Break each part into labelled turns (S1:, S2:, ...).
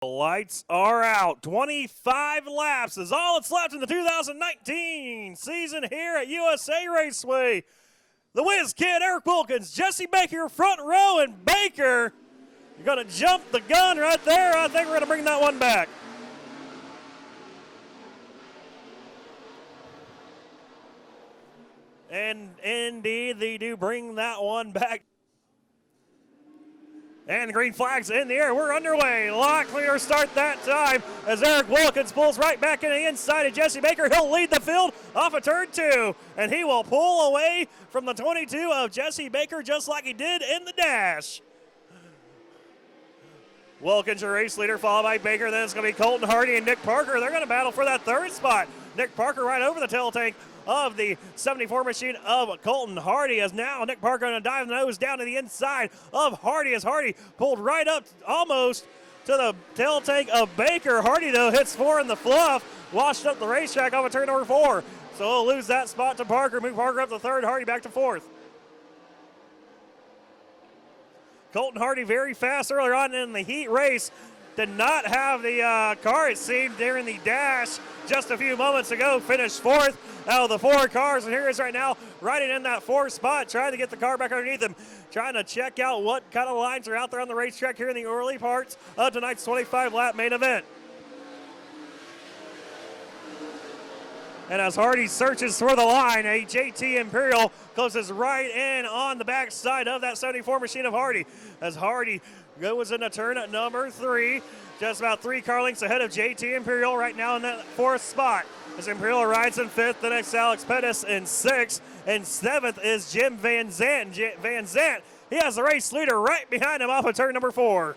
S1: The lights are out. 25 laps is all that's left in the 2019 season here at USA Raceway. The Whiz Kid, Eric Wilkins, Jesse Baker, front row, and Baker, you're going to jump the gun right there. I think we're going to bring that one back. And indeed, they do bring that one back. And green flag's in the air. We're underway. Lock, clear, start that time as Eric Wilkins pulls right back in the inside of Jesse Baker. He'll lead the field off of turn 2, and he will pull away from the 22 of Jesse Baker just like he did in the dash. Wilkins, your race leader, followed by Baker. Then it's going to be Colton Hardy and Nick Parker. They're going to battle for that third spot. Nick Parker right over the tail tank of the 74 machine of Colton Hardy, as now Nick Parker going to dive the nose down to the inside of Hardy as Hardy pulled right up almost to the tail tank of Baker. Hardy, though, hits 4 in the fluff, washed up the racetrack off of turn number 4. So he'll lose that spot to Parker, move Parker up to 3rd, Hardy back to 4th. Colton Hardy very fast earlier on in the heat race. Did not have the car, it seemed, during the dash just a few moments ago. Finished 4th out of the 4 cars, and here he is right now, riding in that 4th spot, trying to get the car back underneath him, trying to check out what kind of lines are out there on the racetrack here in the early parts of tonight's 25-lap main event. And as Hardy searches for the line, a JT Imperial closes right in on the backside of that 74 machine of Hardy. As Hardy goes into turn at number 3, just about 3 car lengths ahead of JT Imperial right now in that 4th spot. As Imperial rides in 5th, the next Alex Pettis in 6th, and 7th is Jim Van Zant. Van Zant, he has the race leader right behind him off of turn number 4.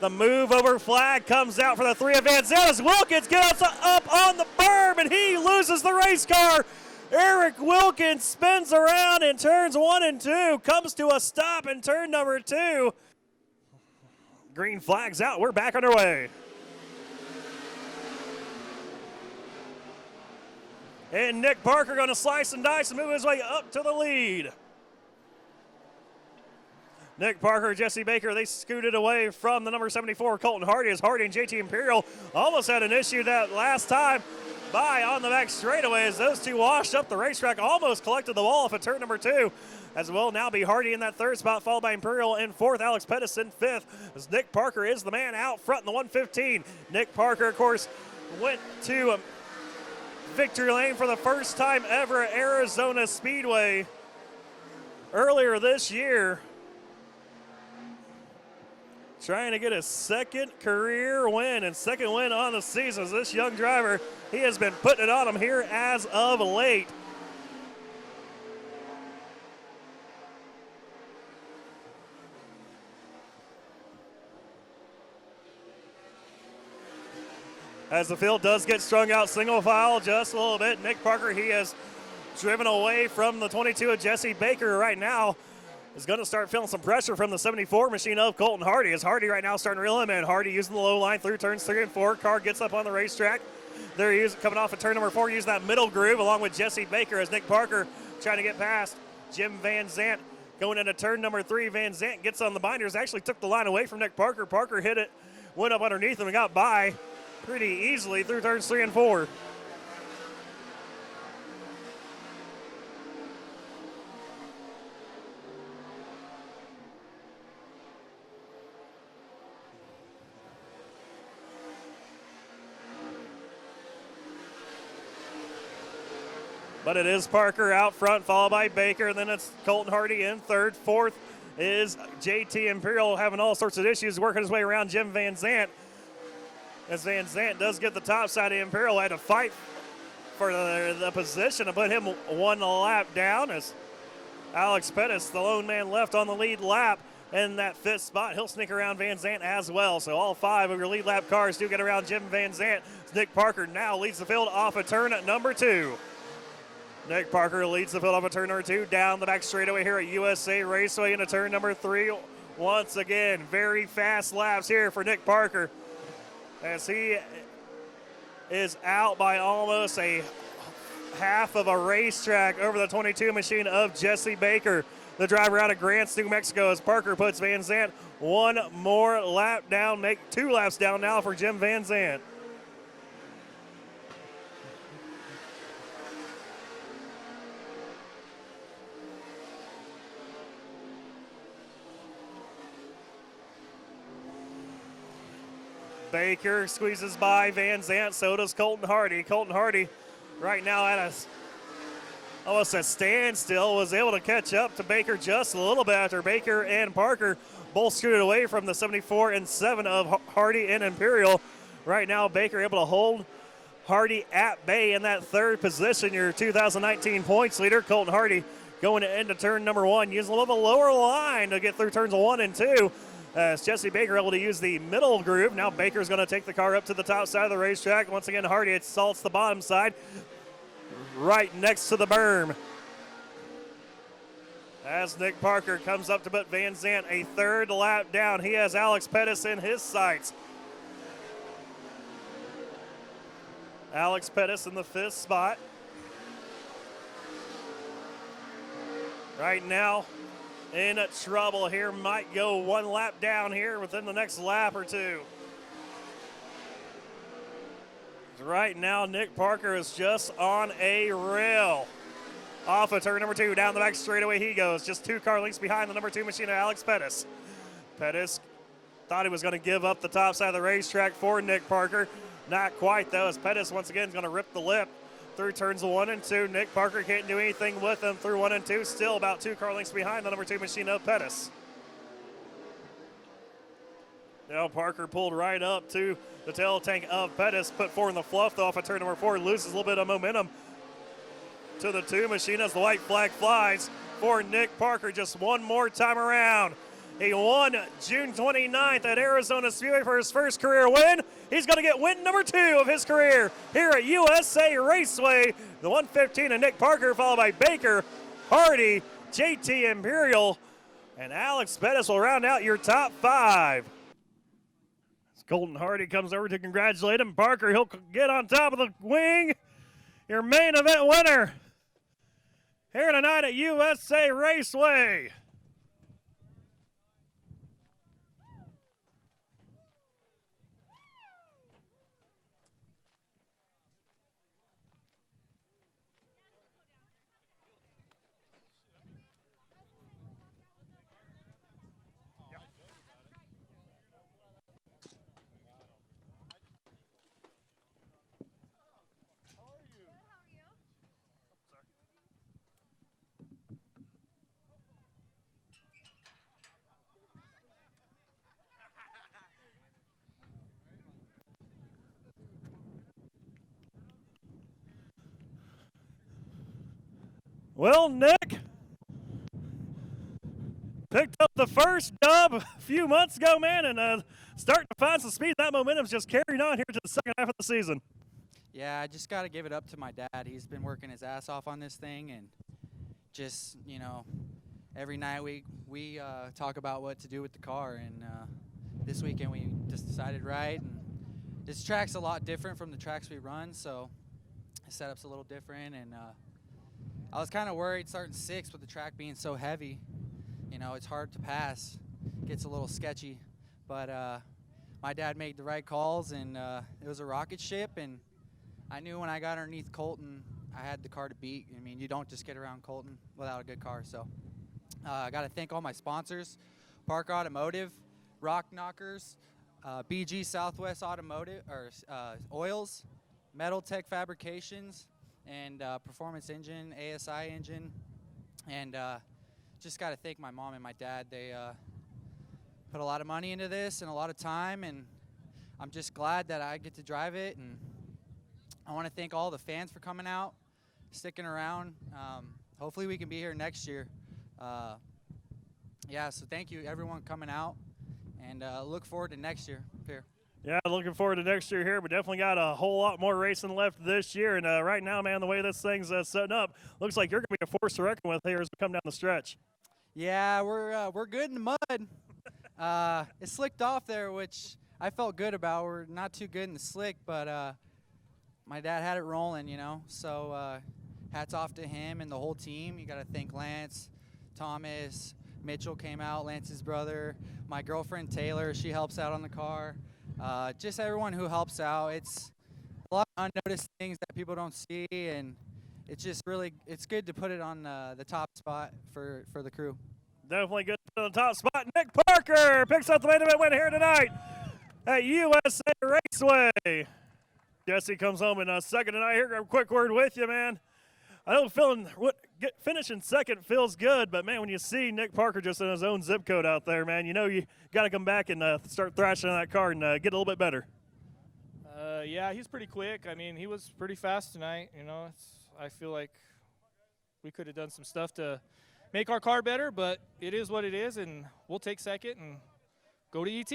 S1: The move over flag comes out for the 3 of Van Zant as Wilkins gets up on the berm and he loses the race car. Eric Wilkins spins around in turns 1 and 2, comes to a stop in turn number 2. Green flag's out, we're back underway. And Nick Parker going to slice and dice and move his way up to the lead. Nick Parker, Jesse Baker, they scooted away from the number 74, Colton Hardy, as Hardy and JT Imperial almost had an issue that last time by on the back straightaway as those two washed up the racetrack, almost collected the wall off of turn number 2. As will now be Hardy in that 3rd spot, followed by Imperial in 4th, Alex Pettis in 5th, as Nick Parker is the man out front in the 115. Nick Parker, of course, went to victory lane for the first time ever at Arizona Speedway earlier this year, trying to get his 2nd career win and 2nd win on the season. As this young driver, he has been putting it on him here as of late. As the field does get strung out single file just a little bit, Nick Parker, he has driven away from the 22 of Jesse Baker right now. Is going to start feeling some pressure from the 74 machine of Colton Hardy. As Hardy right now starting to reel him in. Hardy using the low line through turns 3 and 4. Car gets up on the racetrack. There he is coming off of turn number 4, using that middle groove along with Jesse Baker as Nick Parker trying to get past Jim Van Zant. Going into turn number 3, Van Zant gets on the binders, actually took the line away from Nick Parker. Parker hit it, went up underneath him and got by pretty easily through turns 3 and 4. But it is Parker out front, followed by Baker, and then it's Colton Hardy in 3rd. 4th is JT Imperial, having all sorts of issues, working his way around Jim Van Zant. As Van Zant does get the top side of Imperial, had to fight for the position to put him 1 lap down, as Alex Pettis, the lone man left on the lead lap in that 5th spot. He'll sneak around Van Zant as well. So all 5 of your lead lap cars do get around Jim Van Zant. Nick Parker now leads the field off of turn at number 2. Nick Parker leads the field off of turn number 2 down the back straightaway here at USA Raceway into turn number 3. Once again, very fast laps here for Nick Parker, as he is out by almost a half of a racetrack over the 22 machine of Jesse Baker. the driver out of Grants, New Mexico, as Parker puts Van Zant one more lap down, make 2 laps down now for Jim Van Zant. Baker squeezes by Van Zant, so does Colton Hardy. Colton Hardy right now at almost a standstill, was able to catch up to Baker just a little bit after Baker and Parker both scooted away from the 74 and 7 of Hardy and Imperial. Right now, Baker able to hold Hardy at bay in that 3rd position, your 2019 points leader. Colton Hardy going into turn number 1, using a little bit lower line to get through turns 1 and 2. As Jesse Baker able to use the middle groove. Now Baker's going to take the car up to the top side of the racetrack. Once again, Hardy assaults the bottom side, right next to the berm. As Nick Parker comes up to put Van Zant a 3rd lap down, he has Alex Pettis in his sights. Alex Pettis in the 5th spot. Right now, in trouble here, might go 1 lap down here within the next lap or 2. Right now, Nick Parker is just on a rail. Off of turn number 2, down the back straightaway he goes, just 2 car lengths behind the number 2 machine of Alex Pettis. Pettis thought he was going to give up the top side of the racetrack for Nick Parker. Not quite, though, as Pettis once again is going to rip the lip through turns 1 and 2. Nick Parker can't do anything with him through 1 and 2. Still about 2 car lengths behind the number 2 machine of Pettis. Now Parker pulled right up to the tail tank of Pettis, put 4 in the fluff off of turn number 4, loses a little bit of momentum to the 2 machine as the white flag flies for Nick Parker just one more time around. He won June 29th at Arizona Speedway for his first career win. He's going to get win number 2 of his career here at USA Raceway. The 115 of Nick Parker, followed by Baker, Hardy, JT Imperial, and Alex Pettis will round out your top 5. As Colton Hardy comes over to congratulate him, Parker, he'll get on top of the wing. Your main event winner here tonight at USA Raceway. Well, Nick picked up the first dub a few months ago, man, and starting to find some speed. That momentum's just carrying on here to the second half of the season.
S2: Yeah, I just got to give it up to my dad. He's been working his ass off on this thing, and just, you know, every night we talk about what to do with the car, and this weekend we just decided right. And this track's a lot different from the tracks we run, so the setup's a little different, and I was kind of worried starting 6th with the track being so heavy. You know, it's hard to pass. It gets a little sketchy. But my dad made the right calls, and it was a rocket ship. And I knew when I got underneath Colton, I had the car to beat. I mean, you don't just get around Colton without a good car. So I got to thank all my sponsors, Park Automotive, Rock Knockers, BG Southwest Automotive, or Oils, Metal Tech Fabrications, and Performance Engine, ASI Engine, and just got to thank my mom and my dad. They put a lot of money into this and a lot of time, and I'm just glad that I get to drive it. And I want to thank all the fans for coming out, sticking around. Hopefully we can be here next year. Yeah, so thank you everyone coming out, and look forward to next year here.
S1: Yeah, looking forward to next year here, but definitely got a whole lot more racing left this year. And right now, man, the way this thing's setting up, looks like you're going to be a force to reckon with here as we come down the stretch.
S2: Yeah, we're good in the mud. It slicked off there, which I felt good about. We're not too good in the slick, but my dad had it rolling, you know. So hats off to him and the whole team. You got to thank Lance, Thomas, Mitchell came out, Lance's brother, my girlfriend Taylor, she helps out on the car. Just everyone who helps out. It's a lot of unnoticed things that people don't see, and it's just really, it's good to put it on the top spot for the crew.
S1: Definitely good to the top spot. Nick Parker picks up the main event win here tonight at USA Raceway. Jesse comes home in a second tonight. Here, a quick word with you, man. I know finishing second feels good, but, man, when you see Nick Parker just in his own zip code out there, man, you know you got to come back and start thrashing on that car and get a little bit better.
S3: Yeah, he's pretty quick. I mean, he was pretty fast tonight. You know, I feel like we could have done some stuff to make our car better, but it is what it is, and we'll take second and go to ET.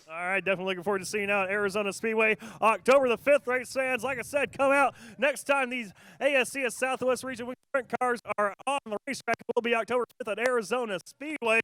S1: All right, definitely looking forward to seeing you out at Arizona Speedway October the 5th. Race fans, like I said, come out next time these ASCS Southwest Region Sprint cars are on the racetrack. It will be October 5th at Arizona Speedway.